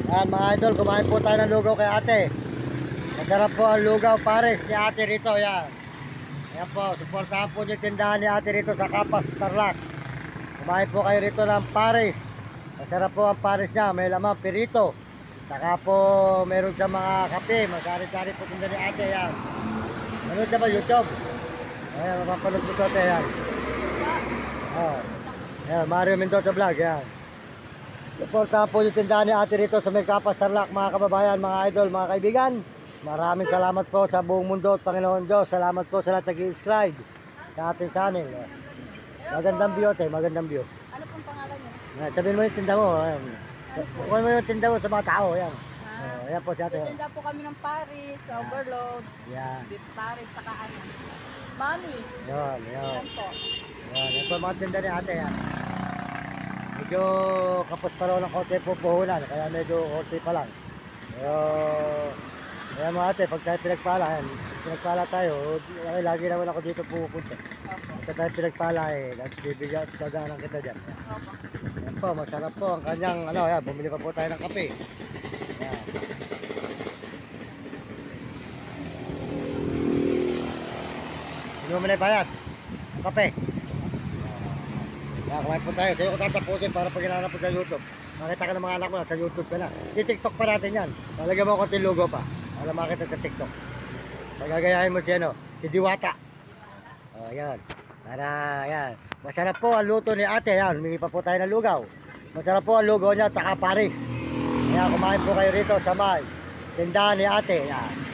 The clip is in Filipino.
Ayan mga idol, kumain po tayo ng lugaw kay ate. Masarap po ang lugaw pares ni ate rito. Yan. Ayan po, supportahan po yung tindahan ni ate rito sa Kapas, Tarlac. Kumain po kayo rito ng pares. Masarap po ang pares niya, may lamang pirito. Saka po meron sa mga kape, masari-sari po tindahan ni ate. Yan. Manood na ba YouTube? Ayan, mapapanood po ito ate. Yan. Oh. Ayan, Mario Mendoza Vlog. Yan. Suportahan po yung tindahan ni ate rito sa may Kapas, Tarlac, mga kababayan, mga idol, mga kaibigan. Maraming salamat po sa buong mundo at Panginoon Diyos. Salamat po sa lahat nag-i-subscribe sa ating channel. Magandang view, te. Magandang view. Ano pong pangalan niyo? Sabihin mo yung tinda mo. Ayan. Kukunin mo yung tinda mo sa mga tao. Ayan. Ayan po si ate. Titinda po kami ng Paris, overload, Ayan. beef Paris, saka ano. Mami, Ayan. Ayan. ilan po? Ayan. Ito ang mga tinda ni ate. Ayan. Medyo kapos pa raw ng konti po puhunan. Kaya medyo konti pa lang. Pero kaya mga ate, pag tayo pinagpala tayo, lagi naman ako dito pupunta. Opo. Pagka tayo pinagpala bibigyan, dadaanan kita dyan. Opo. Yan po, masarap po ang kanyang, yan, bumili pa po tayo ng kape. Yan. Hindi mo na ibayad. Ang kape. Yan, kumain po tayo. Sa'yo ko tatapusin para pag hinanap po sa YouTube. Makita ka ng mga anak mo sa YouTube ka na. I-TikTok pa natin yan. Talagyan mo konti logo pa. Para makita sa TikTok. Pagagayahin mo si Diwata. O, yan. Para, yan. Masarap po ang luto ni ate. Yan, humingi pa po tayo ng lugaw. Masarap po ang lugaw niya at saka Paris. Kaya kumain po kayo rito sa may tindahan ni ate. Yan.